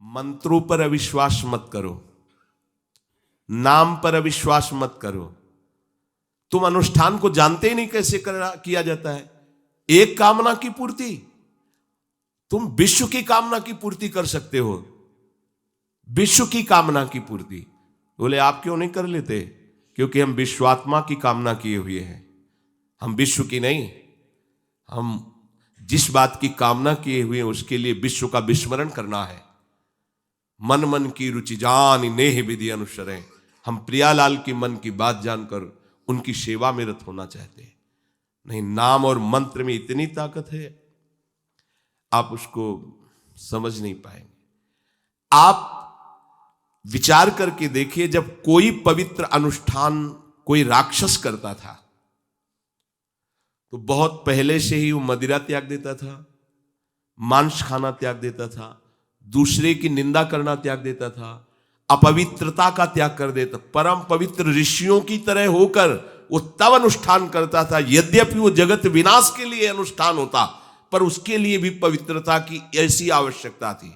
मंत्रों पर अविश्वास मत करो, नाम पर अविश्वास मत करो। तुम अनुष्ठान को जानते ही नहीं कैसे किया जाता है। एक कामना की पूर्ति, तुम विश्व की कामना की पूर्ति कर सकते हो, विश्व की कामना की पूर्ति। बोले आप क्यों नहीं कर लेते? क्योंकि हम विश्वात्मा की कामना किए हुए हैं, हम विश्व की नहीं। हम जिस बात की कामना किए हुए हैं उसके लिए विश्व का विस्मरण करना है। मन मन की रुचि जान नेह विधि अनुसरें। हम प्रियालाल की मन की बात जानकर उनकी सेवा में रत होना चाहते हैं। नहीं, नाम और मंत्र में इतनी ताकत है, आप उसको समझ नहीं पाएंगे। आप विचार करके देखिए, जब कोई पवित्र अनुष्ठान कोई राक्षस करता था तो बहुत पहले से ही वो मदिरा त्याग देता था, मांस खाना त्याग देता था, दूसरे की निंदा करना त्याग देता था, अपवित्रता का त्याग कर देता। परम पवित्र ऋषियों की तरह होकर वो तब अनुष्ठान करता था। यद्यपि वो जगत विनाश के लिए अनुष्ठान होता, पर उसके लिए भी पवित्रता की ऐसी आवश्यकता थी।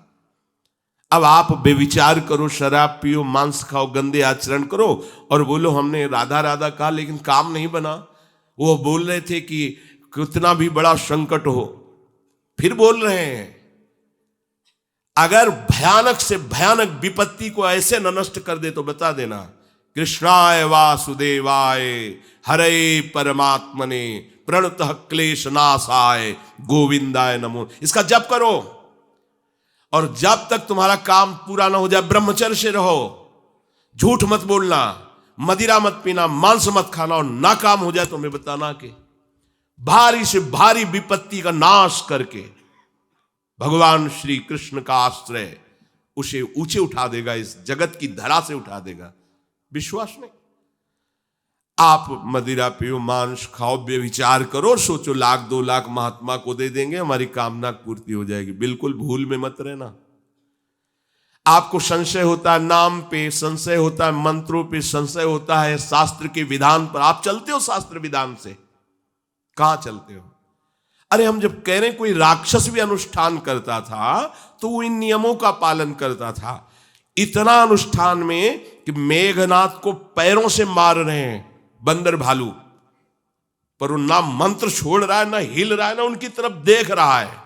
अब आप बेविचार करो, शराब पियो, मांस खाओ, गंदे आचरण करो और बोलो हमने राधा राधा कहा लेकिन काम नहीं बना। वो बोल रहे थे कि कितना भी बड़ा संकट हो, फिर बोल रहे हैं। अगर भयानक से भयानक विपत्ति को ऐसे न नष्ट कर दे तो बता देना, कृष्णाय वासुदेवाय हरे परमात्मने प्रणतः क्लेश नाशाय गोविंदाय नमो। इसका जप करो और जब तक तुम्हारा काम पूरा ना हो जाए ब्रह्मचर्य से रहो। झूठ मत बोलना, मदिरा मत पीना, मांस मत खाना, और ना काम हो जाए तो मैं बताना कि भारी से भारी विपत्ति का नाश करके भगवान श्री कृष्ण का आश्रय उसे ऊंचे उठा देगा, इस जगत की धरा से उठा देगा। विश्वास नहीं? आप मदिरा पियो, मांस खाओ, बेविचार करो, सोचो 1,00,000-2,00,000 महात्मा को दे देंगे, हमारी कामना पूर्ति हो जाएगी। बिल्कुल भूल में मत रहना। आपको संशय होता है नाम पे, संशय होता है मंत्रों पे, संशय होता है शास्त्र के विधान पर। आप चलते हो शास्त्र विधान से? कहां चलते हो? अरे हम जब कह रहे कोई राक्षस भी अनुष्ठान करता था तो वो इन नियमों का पालन करता था। इतना अनुष्ठान में कि मेघनाथ को पैरों से मार रहे हैं बंदर भालू, पर वो ना मंत्र छोड़ रहा है, ना हिल रहा है, ना उनकी तरफ देख रहा है।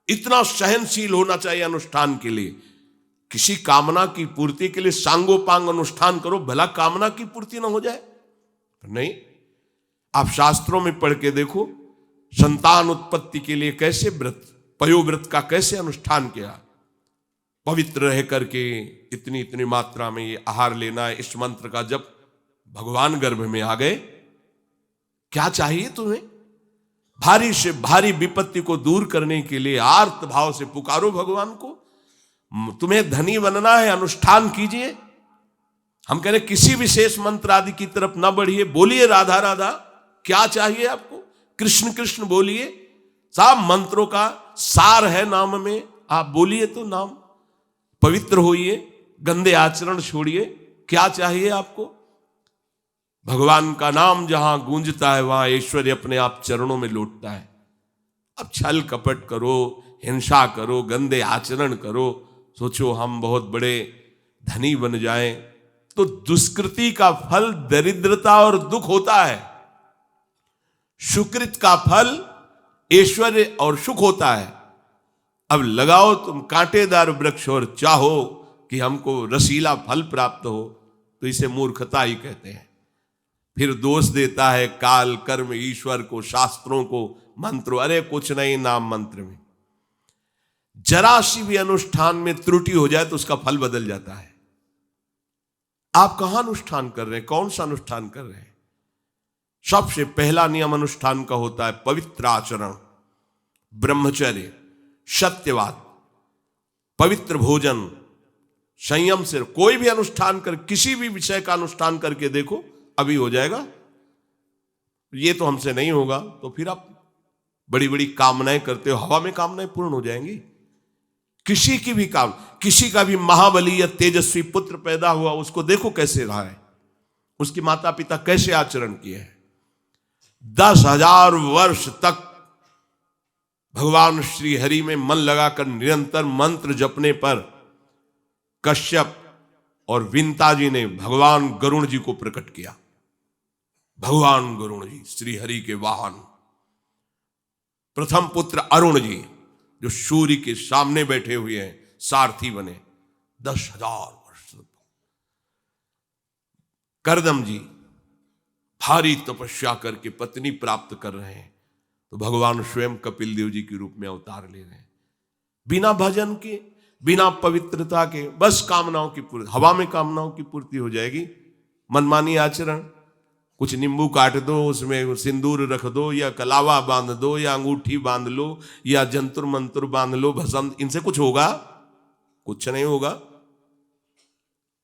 इतना सहनशील होना चाहिए अनुष्ठान के लिए। किसी कामना की पूर्ति के लिए सांगोपांग अनुष्ठान करो, भला कामना की पूर्ति ना हो जाए? नहीं। आप शास्त्रों में पढ़ के देखो, संतान उत्पत्ति के लिए कैसे व्रत, पयोव्रत का कैसे अनुष्ठान किया। पवित्र रह करके इतनी इतनी मात्रा में ये आहार लेना है। इस मंत्र का जब भगवान गर्भ में आ गए, क्या चाहिए तुम्हें? भारी से भारी विपत्ति को दूर करने के लिए आर्त भाव से पुकारो भगवान को। तुम्हें धनी बनना है, अनुष्ठान कीजिए। हम कह रहे किसी विशेष मंत्र आदि की तरफ ना बढ़िए, बोलिए राधा राधा। क्या चाहिए आपको? कृष्ण कृष्ण बोलिए। सब मंत्रों का सार है नाम में, आप बोलिए तो नाम। पवित्र होइए, गंदे आचरण छोड़िए। क्या चाहिए आपको? भगवान का नाम जहां गूंजता है वहां ऐश्वर्य अपने आप चरणों में लौटता है। अब छल कपट करो, हिंसा करो, गंदे आचरण करो, सोचो हम बहुत बड़े धनी बन जाएं, तो दुष्कृति का फल दरिद्रता और दुख होता है। सुकृत का फल ऐश्वर्य और सुख होता है। अब लगाओ तुम कांटेदार वृक्ष और चाहो कि हमको रसीला फल प्राप्त हो, तो इसे मूर्खता ही कहते हैं। फिर दोष देता है काल, कर्म, ईश्वर को, शास्त्रों को, मंत्रों। अरे कुछ नहीं, नाम मंत्र में जरा सी भी अनुष्ठान में त्रुटि हो जाए तो उसका फल बदल जाता है। आप कहां अनुष्ठान कर रहे हैं? कौन सा अनुष्ठान कर रहे हैं? सबसे पहला नियम अनुष्ठान का होता है पवित्र आचरण, ब्रह्मचर्य, सत्यवाद, पवित्र भोजन, संयम से। कोई भी अनुष्ठान कर, किसी भी विषय का अनुष्ठान करके देखो, अभी हो जाएगा। ये तो हमसे नहीं होगा, तो फिर आप बड़ी बड़ी कामनाएं करते हो, हवा में कामनाएं पूर्ण हो जाएंगी। किसी की भी काम, किसी का भी महाबली या तेजस्वी पुत्र पैदा हुआ, उसको देखो कैसे रहा है, उसके माता पिता कैसे आचरण किए हैं। 10,000 वर्ष तक भगवान श्री हरि में मन लगाकर निरंतर मंत्र जपने पर कश्यप और विंता जी ने भगवान गरुण जी को प्रकट किया। भगवान गरुण जी श्री हरि के वाहन, प्रथम पुत्र अरुण जी जो सूर्य के सामने बैठे हुए हैं, सारथी बने 10,000 वर्ष। करदम जी भारी तपस्या करके पत्नी प्राप्त कर रहे हैं, तो भगवान स्वयं कपिल देव जी के रूप में अवतार ले रहे हैं। बिना भजन के, बिना पवित्रता के, बस कामनाओं की पूर्ति, हवा में कामनाओं की पूर्ति हो जाएगी। मनमानी आचरण, कुछ नींबू काट दो, उसमें सिंदूर रख दो, या कलावा बांध दो, या अंगूठी बांध लो, या जंतुर मंत्र बांध लो, भस्म, इनसे कुछ होगा? कुछ नहीं होगा।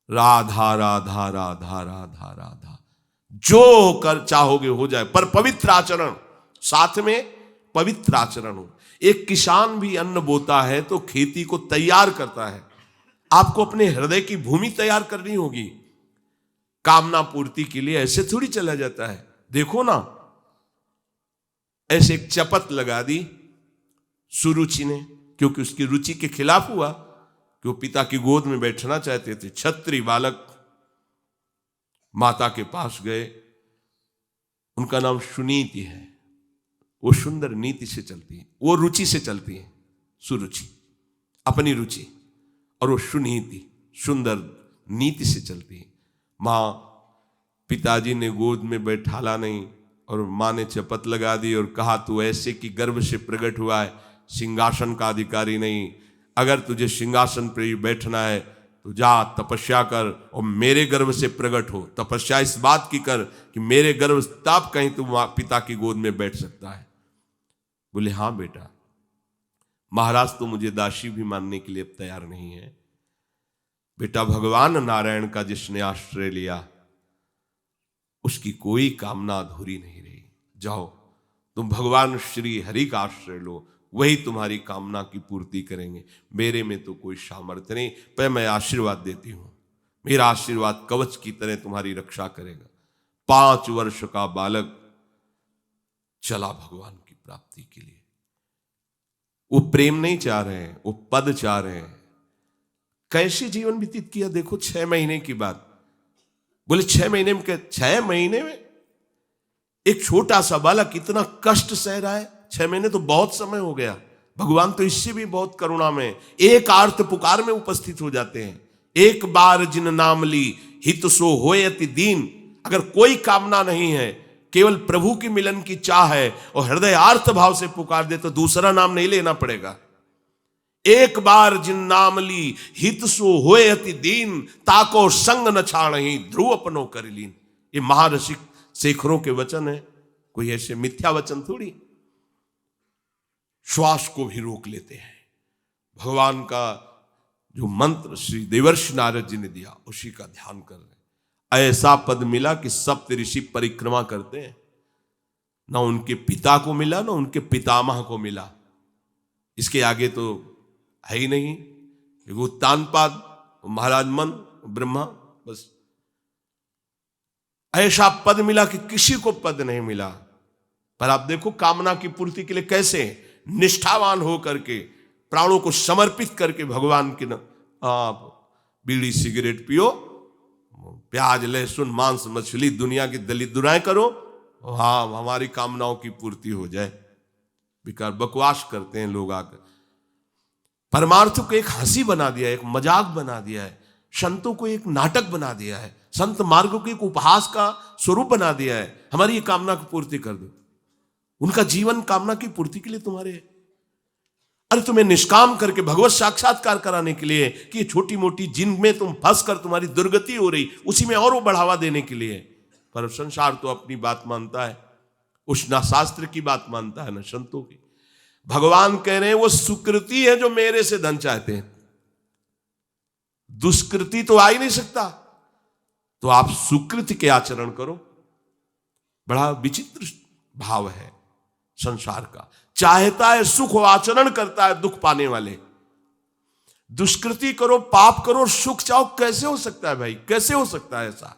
राधा राधा राधा राधा राधा, जो कर चाहोगे हो जाए, पर पवित्र आचरण, साथ में पवित्र आचरण हो। एक किसान भी अन्न बोता है तो खेती को तैयार करता है। आपको अपने हृदय की भूमि तैयार करनी होगी। कामना पूर्ति के लिए ऐसे थोड़ी चला जाता है। देखो ना, ऐसे एक चपत लगा दी सुरुचि ने, क्योंकि उसकी रुचि के खिलाफ हुआ कि वो पिता की गोद में बैठना चाहते थे। छत्री बालक माता के पास गए, उनका नाम सुनीति है। वो सुंदर नीति से चलती है, वो रुचि से चलती है, सुरुचि अपनी रुचि, और वो सुनीति सुंदर नीति से चलती है। माँ, पिताजी ने गोद में बैठाला नहीं, और माँ ने चपत लगा दी और कहा तू ऐसे कि गर्भ से प्रकट हुआ है, सिंहासन का अधिकारी नहीं। अगर तुझे सिंहासन पर बैठना है तो जा तपस्या कर और मेरे गर्भ से प्रकट हो। तपस्या इस बात की कर कि मेरे गर्भ तब कहीं तू पिता की गोद में बैठ सकता है। बोले हाँ बेटा। महाराज तो मुझे दासी भी मानने के लिए अब तैयार नहीं है। बेटा, भगवान नारायण का जिसने आश्रय लिया उसकी कोई कामना अधूरी नहीं रही। जाओ तुम भगवान श्री हरि का आश्रय लो, वही तुम्हारी कामना की पूर्ति करेंगे। मेरे में तो कोई सामर्थ्य नहीं, पर मैं आशीर्वाद देती हूं। मेरा आशीर्वाद कवच की तरह तुम्हारी रक्षा करेगा। 5 वर्ष का बालक चला भगवान की प्राप्ति के लिए। वो प्रेम नहीं चाह रहे हैं, वो पद चाह रहे हैं। कैसे जीवन व्यतीत किया देखो। 6 महीने की बात। बोले 6 महीने में क्या? 6 महीने में एक छोटा सा बालक इतना कष्ट सह रहा है। 6 महीने तो बहुत समय हो गया। भगवान तो इससे भी बहुत करुणा में एक आर्त पुकार में उपस्थित हो जाते हैं। एक बार जिन नाम ली हित सो होए अति दीन। अगर कोई कामना नहीं है, केवल प्रभु की मिलन की चाह है और हृदय आर्त भाव से पुकार दे तो दूसरा नाम नहीं लेना पड़ेगा। एक बार जिन नाम ली हित सो होए अति दीन, ताको संग न छाड़हि ध्रुव अपनो कर लीन। ये महारसिक शेखरों के वचन है, कोई ऐसे मिथ्या वचन थोड़ी। श्वास को भी रोक लेते हैं। भगवान का जो मंत्र श्री देवर्षि नारद जी ने दिया उसी का ध्यान कर रहे हैं। ऐसा पद मिला कि सप्त ऋषि परिक्रमा करते हैं। ना उनके पिता को मिला, ना उनके पितामह को मिला। इसके आगे तो है ही नहीं। उत्तानपाद, महाराज मन, ब्रह्मा, बस ऐसा पद मिला कि किसी को पद नहीं मिला। पर आप देखो कामना की पूर्ति के लिए कैसे निष्ठावान हो करके, प्राणों को समर्पित करके भगवान के आप बीड़ी सिगरेट पियो, प्याज लहसुन मांस मछली दुनिया की दलित दुराएं करो, हाँ हमारी कामनाओं की पूर्ति हो जाए। बेकार बकवास करते हैं लोग आकर। परमार्थ को एक हंसी बना दिया है, एक मजाक बना दिया है। संतों को एक नाटक बना दिया है। संत मार्ग को एक उपहास का स्वरूप बना दिया है। हमारी ये कामना की पूर्ति कर दो। उनका जीवन कामना की पूर्ति के लिए तुम्हारे, अरे तुम्हें निष्काम करके भगवत साक्षात्कार कराने के लिए कि छोटी मोटी जिनमें तुम फंस कर तुम्हारी दुर्गति हो रही, उसी में और वो बढ़ावा देने के लिए। पर संसार तो अपनी बात मानता है, उस ना शास्त्र की बात मानता है ना संतों की। भगवान कह रहे हैं वो सुकृति है जो मेरे से धन चाहते हैं, दुष्कृति तो आ ही नहीं सकता। तो आप सुकृति के आचरण करो। बड़ा विचित्र भाव है संसार का। चाहता है सुख, आचरण करता है दुख पाने वाले। दुष्कृति करो, पाप करो, सुख चाहो, कैसे हो सकता है भाई? कैसे हो सकता है ऐसा?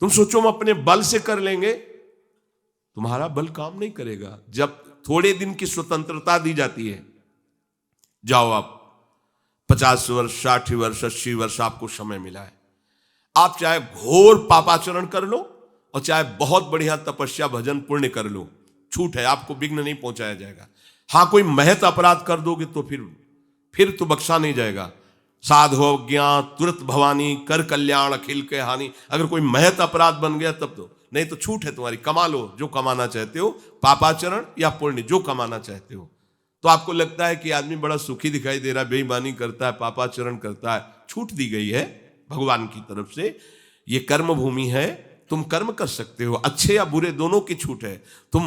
तुम सोचो हम अपने बल से कर लेंगे, तुम्हारा बल काम नहीं करेगा। जब थोड़े दिन की स्वतंत्रता दी जाती है, जाओ आप 50 वर्ष, 60 वर्ष, 80 वर्ष आपको समय मिला है। आप चाहे घोर पापाचरण कर लो और चाहे बहुत बढ़िया तपस्या भजन पुण्य कर लो, छूट है, आपको विघ्न नहीं पहुंचाया जाएगा। हाँ, कोई महत अपराध कर दोगे तो फिर तो बख्शा नहीं जाएगा। साधु अज्ञा तुरंत भवानी, कर कल्याण अखिल के हानि। अगर कोई महत अपराध बन गया तब तो, नहीं तो छूट है तुम्हारी, कमा लो जो कमाना चाहते हो, पापाचरण या पुण्य जो कमाना चाहते हो। तो आपको लगता है कि आदमी बड़ा सुखी दिखाई दे रहा है, बेईमानी करता है, पापाचरण करता है, छूट दी गई है भगवान की तरफ से। ये कर्म भूमि है, तुम कर्म कर सकते हो, अच्छे या बुरे दोनों की छूट है। तुम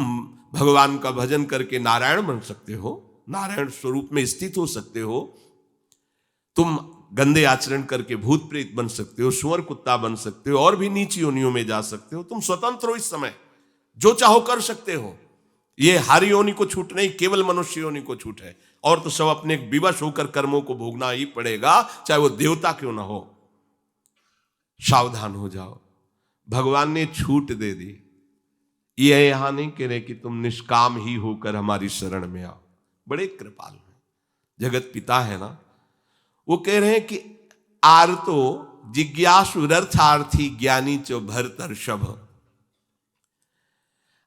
भगवान का भजन करके नारायण बन सकते हो, नारायण स्वरूप में स्थित हो सकते हो। तुम गंदे आचरण करके भूत प्रेत बन सकते हो, सुअर कुत्ता बन सकते हो, और भी नीची योनियों में जा सकते हो। तुम स्वतंत्र हो, इस समय जो चाहो कर सकते हो। ये हर योनि को छूट नहीं, केवल मनुष्य योनि को छूट है। और तो सब अपने विवश होकर कर्मों को भोगना ही पड़ेगा, चाहे वो देवता क्यों ना हो। सावधान हो जाओ, भगवान ने छूट दे दी। ये यहां नहीं कह रहे कि तुम निष्काम ही होकर हमारी शरण में आओ। बड़े कृपाल हैं, जगत पिता है ना, वो कह रहे हैं कि आर्तो जिज्ञासु रर्थार्थी ज्ञानी चो भरतर्षभ।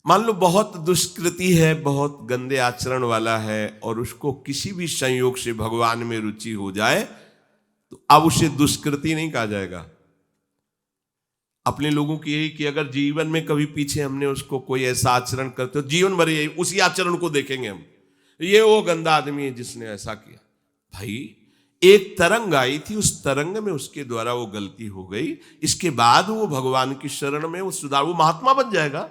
मान लो बहुत दुष्कृति है, बहुत गंदे आचरण वाला है, और उसको किसी भी संयोग से भगवान में रुचि हो जाए तो अब उसे दुष्कृति नहीं कहा जाएगा। अपने लोगों की यही कि अगर जीवन में कभी पीछे हमने उसको कोई ऐसा आचरण करते हो, जीवन भर यही उसी आचरण को देखेंगे हम, ये वो गंदा आदमी है जिसने ऐसा किया। भाई, एक तरंग आई थी, उस तरंग में उसके द्वारा वो गलती हो गई, इसके बाद वो भगवान की शरण में वो सुधार, वो महात्मा बन जाएगा।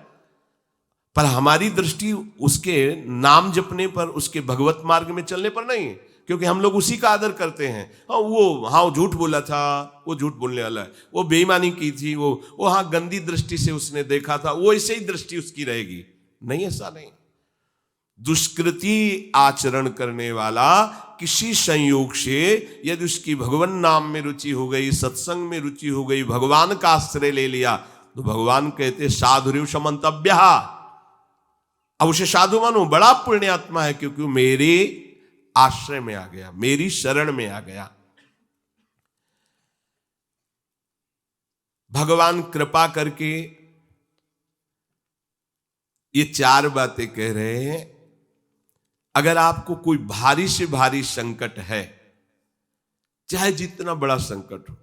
पर हमारी दृष्टि उसके नाम जपने पर, उसके भगवत मार्ग में चलने पर नहीं है, क्योंकि हम लोग उसी का आदर करते हैं। वो झूठ बोला था, वो झूठ बोलने वाला है, वो बेईमानी की थी, वो हाँ गंदी दृष्टि से उसने देखा था, वो ऐसे ही दृष्टि उसकी रहेगी। नहीं, ऐसा नहीं। दुष्कृति आचरण करने वाला किसी संयोग से यदि उसकी भगवान नाम में रुचि हो गई, सत्संग में रुचि हो गई, भगवान का आश्रय ले लिया, तो भगवान कहते साधुरेव समंतव्य। अब उसे साधु मानो, बड़ा पुण्यात्मा है, क्योंकि वो मेरे आश्रय में आ गया, मेरी शरण में आ गया। भगवान कृपा करके ये 4 बातें कह रहे हैं। अगर आपको कोई भारी से भारी संकट है, चाहे जितना बड़ा संकट हो,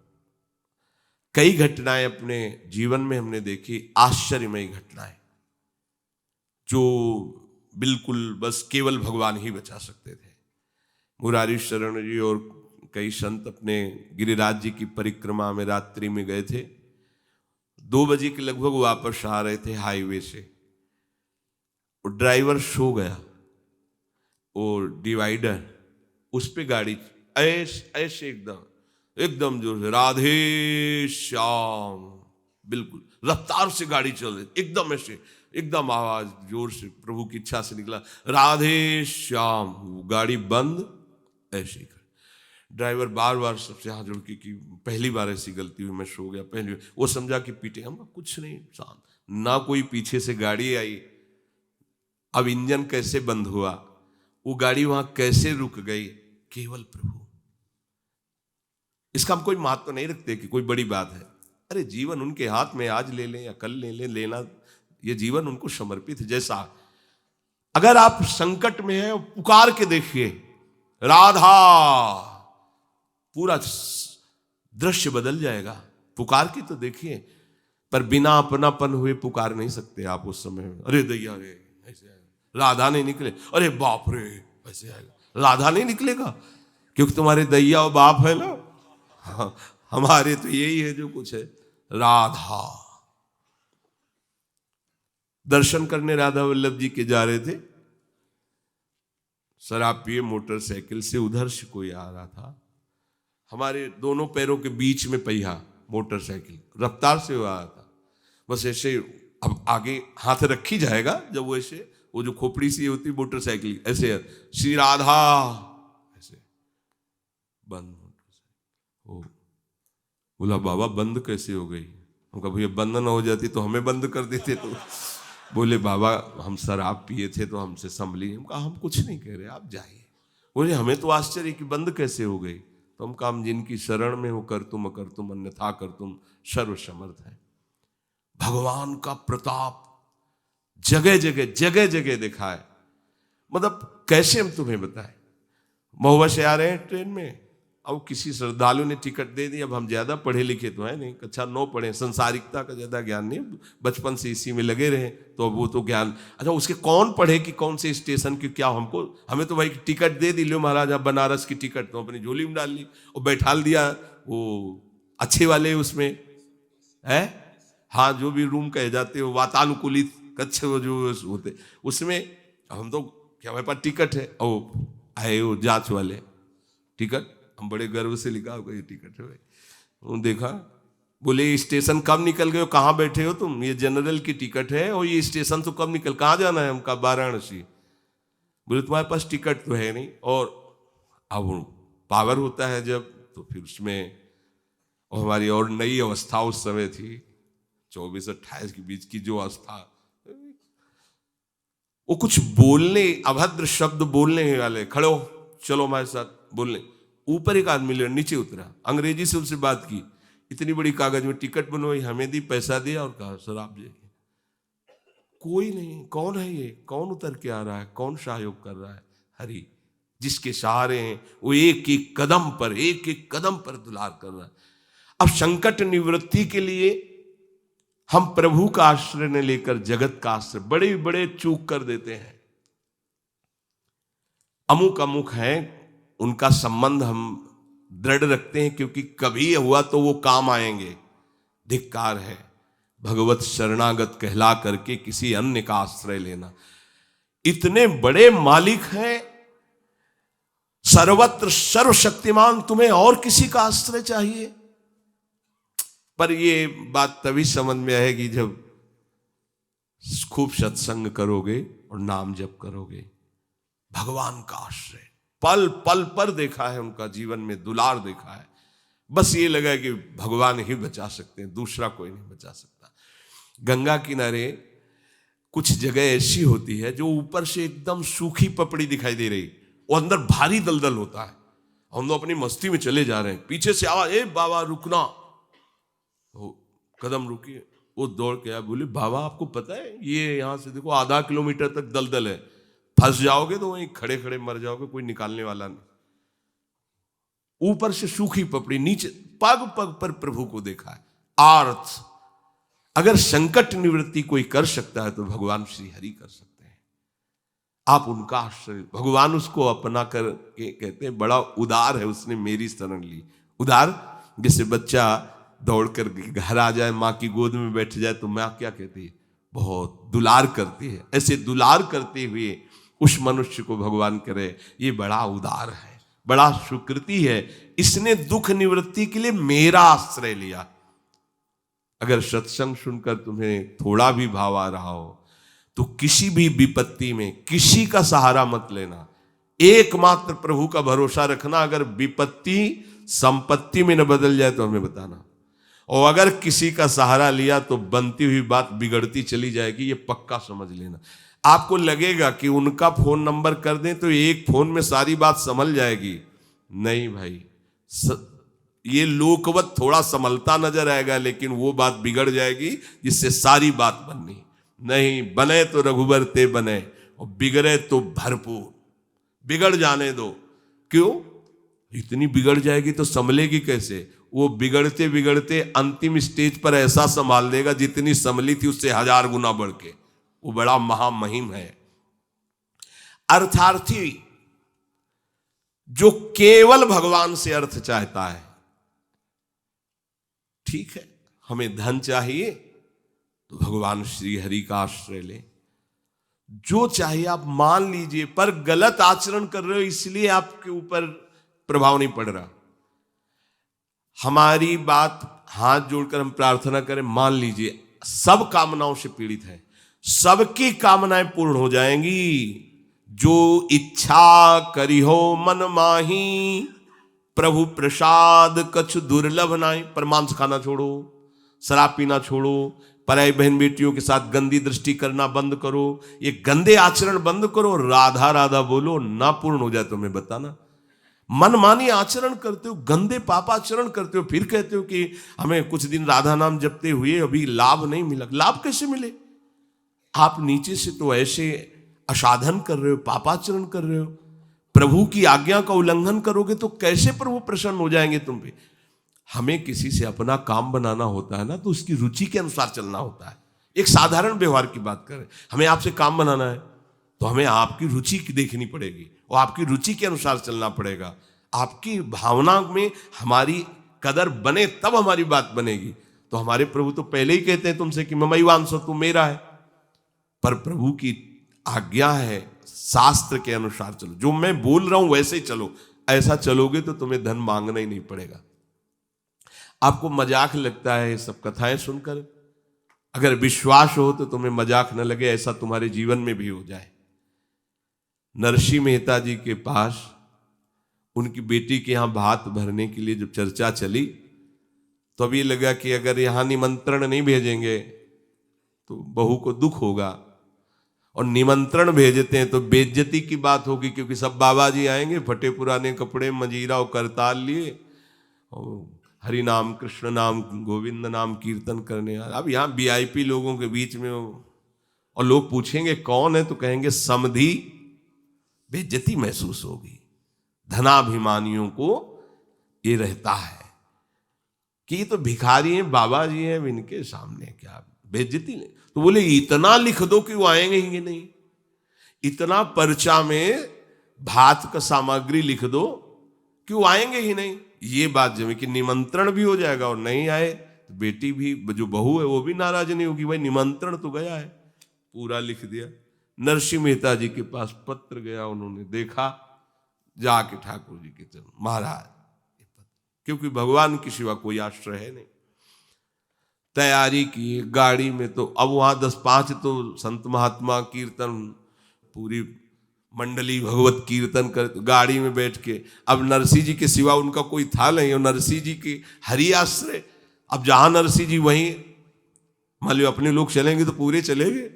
कई घटनाएं अपने जीवन में हमने देखी, आश्चर्यमयी घटनाएं, जो बिल्कुल बस केवल भगवान ही बचा सकते थे। मुरारी शरण जी और कई संत अपने गिरिराज जी की परिक्रमा में रात्रि में गए थे। 2 बजे के लगभग वापस आ रहे थे हाईवे से, और ड्राइवर सो गया, और डिवाइडर उस पे गाड़ी ऐसे एकदम जोर से, राधे श्याम, बिल्कुल रफ्तार से गाड़ी चल रही, एकदम ऐसे, एकदम आवाज जोर से प्रभु की इच्छा से निकला, राधे श्याम। गाड़ी बंद, ऐसे ही ड्राइवर बार बार सबसे हाथ जोड़ के कि पहली बार ऐसी गलती हुई, मैं सो गया, पहली बार। वो समझा कि पीटे हम, कुछ नहीं, शांत, ना कोई पीछे से गाड़ी आई। अब इंजन कैसे बंद हुआ, वो गाड़ी वहां कैसे रुक गई, केवल प्रभु। इसका हम कोई महत्व नहीं रखते कि कोई बड़ी बात है। अरे जीवन उनके हाथ में, आज ले लें या कल ले लें, लेना, ये जीवन उनको समर्पित है। जैसा अगर आप संकट में हैं, पुकार के देखिए राधा, पूरा दृश्य बदल जाएगा। पुकार के तो देखिए, पर बिना अपनापन हुए पुकार नहीं सकते आप उस समय। अरे दैया रे, ऐसे आएगा, राधा नहीं निकले, अरे बाप रे, ऐसे आएगा, राधा नहीं निकलेगा, क्योंकि तुम्हारे दैया और बाप है ना। हाँ, हमारे तो यही है जो कुछ है, राधा। दर्शन करने राधा वल्लभ जी के जा रहे थे, शराब पिए मोटरसाइकिल से, उधर से कोई आ रहा था, हमारे दोनों पैरों के बीच में पहिया, मोटरसाइकिल रफ्तार से वो आ रहा था, बस ऐसे। अब आगे हाथ रखी जाएगा जब वो ऐसे, वो जो खोपड़ी सी होती मोटरसाइकिल, ऐसे श्री राधा, ऐसे बंद मोटरसाइकिल। बोला बाबा बंद कैसे हो गई? हम कहा भैया बंद ना हो जाती तो हमें बंद कर देते। तो बोले बाबा हम शराब पिए थे तो हमसे संभली। हम कहा हम कुछ नहीं कह रहे, आप जाइए। बोले हमें तो आश्चर्य कि बंद कैसे हो गई। तुम काम जिनकी शरण में हो कर तुम अकर तुम अन्यथा कर तुम सर्वसमर्थ है। भगवान का प्रताप जगह जगह देखा है। मतलब कैसे हम तुम्हें बताएं। महुआ से आ रहे हैं ट्रेन में, अब किसी श्रद्धालु ने टिकट दे दी। अब हम ज्यादा पढ़े लिखे तो है नहीं, कक्षा 9 पढ़े, संसारिकता का ज्यादा ज्ञान नहीं, बचपन से इसी में लगे रहे, तो वो तो ज्ञान। अच्छा, उसके कौन पढ़े कि कौन से स्टेशन की क्या, हमें तो भाई टिकट दे दी, लो महाराज आप बनारस की टिकट, तो अपनी झोली में डाल ली और बैठाल दिया वो अच्छे वाले उसमें है, हाँ जो भी रूम कहे जाते हो वातानुकूलित कक्ष जो होते उसमें। हम तो क्या हमारे पास टिकट है, और आए वो जांच वाले टिकट, हम बड़े गर्व से लिखा होगा ये टिकट है भाई। वो देखा, बोले स्टेशन कब निकल गए हो, कहाँ बैठे हो तुम, ये जनरल की टिकट है और ये स्टेशन तो कब निकल, कहाँ जाना है हमका, वाराणसी। बोले तुम्हारे पास टिकट तो है नहीं। और अब पावर होता है जब, तो फिर उसमें, और हमारी और नई अवस्था उस समय थी 24-28 के बीच की जो अवस्था, वो कुछ बोलने, अभद्र शब्द बोलने वाले, खड़े हो चलो हमारे साथ बोलने। ऊपर एक आदमी ले नीचे उतरा, अंग्रेजी से उनसे बात की, इतनी बड़ी कागज में टिकट बनवाई, हमें दी, पैसा दिया और कहा सर आप जाइए। कोई नहीं, कौन है ये, कौन उतर के आ रहा है, कौन सहयोग कर रहा है, हरि जिसके सहारे हैं वो एक एक कदम पर दुलार कर रहा है। अब संकट निवृत्ति के लिए हम प्रभु का आश्रय न लेकर जगत का आश्रय बड़े बड़े चूक कर देते हैं। अमुक है, उनका संबंध हम दृढ़ रखते हैं क्योंकि कभी हुआ तो वो काम आएंगे। धिक्कार है भगवत शरणागत कहला करके किसी अन्य का आश्रय लेना। इतने बड़े मालिक हैं, सर्वत्र सर्वशक्तिमान, तुम्हें और किसी का आश्रय चाहिए? पर ये बात तभी समझ में आएगी जब खूब सत्संग करोगे और नाम जप करोगे। भगवान का आश्रय पल पल पर देखा है, उनका जीवन में दुलार देखा है। बस ये लगा कि भगवान ही बचा सकते हैं, दूसरा कोई नहीं बचा सकता। गंगा किनारे कुछ जगह ऐसी होती है जो ऊपर से एकदम सूखी पपड़ी दिखाई दे रही, वो अंदर भारी दलदल होता है। हम लोग अपनी मस्ती में चले जा रहे हैं, पीछे से आवाज, ए बाबा रुकना, तो कदम रुकिए। वो दौड़ के आया, बोले बाबा आपको पता है ये यहां से देखो आधा किलोमीटर तक दलदल है, फंस जाओगे तो वहीं खड़े खड़े मर जाओगे, कोई निकालने वाला नहीं। ऊपर से सूखी पपड़ी, नीचे पग पग पर प्रभु को देखा है। आर्थ, अगर संकट निवृत्ति कोई कर सकता है तो भगवान श्री हरि कर सकते हैं। आप उनका आश्रय, भगवान उसको अपना कर के कहते हैं बड़ा उदार है, उसने मेरी शरण ली। उदार जैसे बच्चा दौड़ कर घर आ जाए, माँ की गोद में बैठ जाए तो माँ क्या कहती है, बहुत दुलार करती है। ऐसे दुलार करते हुए उस मनुष्य को भगवान करे, ये बड़ा उदार है, बड़ा सुकृति है, इसने दुख निवृत्ति के लिए मेरा आश्रय लिया। अगर सत्संग सुनकर तुम्हें थोड़ा भी भाव आ रहा हो तो किसी भी विपत्ति में किसी का सहारा मत लेना, एकमात्र प्रभु का भरोसा रखना। अगर विपत्ति संपत्ति में न बदल जाए तो हमें बताना, और अगर किसी का सहारा लिया तो बनती हुई बात बिगड़ती चली जाएगी, ये पक्का समझ लेना। आपको लगेगा कि उनका फोन नंबर कर दें तो एक फोन में सारी बात संभल जाएगी, नहीं भाई, ये लोकवत थोड़ा संभलता नजर आएगा, लेकिन वो बात बिगड़ जाएगी जिससे सारी बात बननी नहीं। बने तो रघुबर ते बने, और बिगड़े तो भरपूर, बिगड़ जाने दो। क्यों? इतनी बिगड़ जाएगी तो संभलेगी कैसे? वो बिगड़ते बिगड़ते अंतिम स्टेज पर ऐसा संभाल देगा जितनी संभली थी उससे 1000 गुना बढ़ के। वो बड़ा महामहिम है। अर्थार्थी जो केवल भगवान से अर्थ चाहता है, ठीक है, हमें धन चाहिए तो भगवान श्री हरि का आश्रय ले, जो चाहिए आप मान लीजिए, पर गलत आचरण कर रहे हो इसलिए आपके ऊपर प्रभाव नहीं पड़ रहा। हमारी बात हाथ जोड़कर हम प्रार्थना करें, मान लीजिए सब कामनाओं से पीड़ित है, सबकी कामनाएं पूर्ण हो जाएंगी। जो इच्छा करी हो मन माही, प्रभु प्रसाद कछु दुर्लभ नाई। पर मांस खाना छोड़ो, शराब पीना छोड़ो, पराई बहन बेटियों के साथ गंदी दृष्टि करना बंद करो, ये गंदे आचरण बंद करो, राधा राधा बोलो, ना पूर्ण हो जाए तो मैं बताना। मनमानी आचरण करते हो, गंदे पापाचरण करते हो, फिर कहते हो कि हमें कुछ दिन राधा नाम जपते हुए अभी लाभ नहीं मिला। लाभ कैसे मिले? आप नीचे से तो ऐसे असाधन कर रहे हो, पापाचरण कर रहे हो, प्रभु की आज्ञा का उल्लंघन करोगे तो कैसे प्रभु प्रसन्न हो जाएंगे तुम पे? हमें किसी से अपना काम बनाना होता है ना, तो उसकी रुचि के अनुसार चलना होता है। एक साधारण व्यवहार की बात करें, हमें आपसे काम बनाना है तो हमें आपकी रुचि देखनी पड़ेगी और आपकी रुचि के अनुसार चलना पड़ेगा। आपकी भावना में हमारी कदर बने तब हमारी बात बनेगी। तो हमारे प्रभु तो पहले ही कहते हैं तुमसे कि ममैवांसो, तू मेरा है। पर प्रभु की आज्ञा है शास्त्र के अनुसार चलो, जो मैं बोल रहा हूं वैसे ही चलो। ऐसा चलोगे तो तुम्हें धन मांगना ही नहीं पड़ेगा। आपको मजाक लगता है ये सब कथाएं सुनकर, अगर विश्वास हो तो तुम्हें मजाक न लगे, ऐसा तुम्हारे जीवन में भी हो जाए। नरसिंह मेहता जी के पास उनकी बेटी के यहां भात भरने के लिए जब चर्चा चली तो अब ये लगा कि अगर यहां निमंत्रण नहीं भेजेंगे तो बहू को दुख होगा, और निमंत्रण भेजते हैं तो बेइज्जती की बात होगी, क्योंकि सब बाबा जी आएंगे फटे पुराने कपड़े, मजीरा और करताल लिए, और हरि नाम कृष्ण नाम गोविंद नाम कीर्तन करने। अब यहाँ वीआईपी लोगों के बीच में और लोग पूछेंगे कौन है तो कहेंगे समधी, बेइज्जती महसूस होगी। धनाभिमानियों को ये रहता है कि ये तो भिखारी हैं, बाबा जी हैं, इनके सामने क्या बेइज्जती नहीं। तो बोले इतना लिख दो कि वो आएंगे ही नहीं, इतना पर्चा में भात का सामग्री लिख दो कि वो आएंगे ही नहीं। ये बात जब कि निमंत्रण भी हो जाएगा और नहीं आए तो बेटी भी, जो बहू है वो भी नाराज नहीं होगी, भाई निमंत्रण तो गया है, पूरा लिख दिया। नरसिंह मेहता जी के पास पत्र गया, उन्होंने देखा, जाके ठाकुर जी के चरण, महाराज, क्योंकि भगवान की सिवा कोई आश्रय है नहीं। तैयारी की गाड़ी में, तो अब वहां 10-5 तो संत महात्मा कीर्तन, पूरी मंडली भगवत कीर्तन कर, गाड़ी में बैठ के, अब नरसिंह जी के सिवा उनका कोई था नहीं, और नरसिंह जी की हरि आश्रय। अब जहां नरसिंह जी वहीं, मान लो अपने लोग चलेंगे तो पूरे चलेंगे,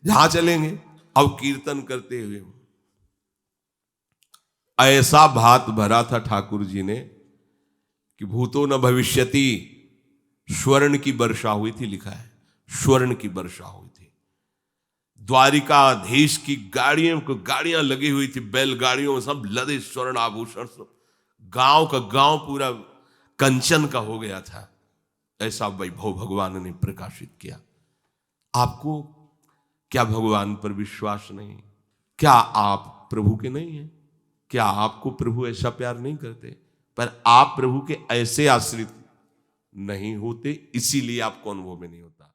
जहां चलेंगे। अब कीर्तन करते हुए ऐसा भात भरा था ठाकुर जी ने कि भूतो न भविष्यति, स्वर्ण की वर्षा हुई थी, लिखा है स्वर्ण की वर्षा हुई थी। द्वारिकाधीश की गाड़ियां लगी हुई थी, बैलगाड़ियों में सब लदे स्वर्ण आभूषण, सब गांव का गांव पूरा कंचन का हो गया था। ऐसा वैभव भगवान ने प्रकाशित किया। आपको क्या भगवान पर विश्वास नहीं? क्या आप प्रभु के नहीं हैं? क्या आपको प्रभु ऐसा प्यार नहीं करते? पर आप प्रभु के ऐसे आश्रित नहीं होते, इसीलिए आपको अनुभव में नहीं होता।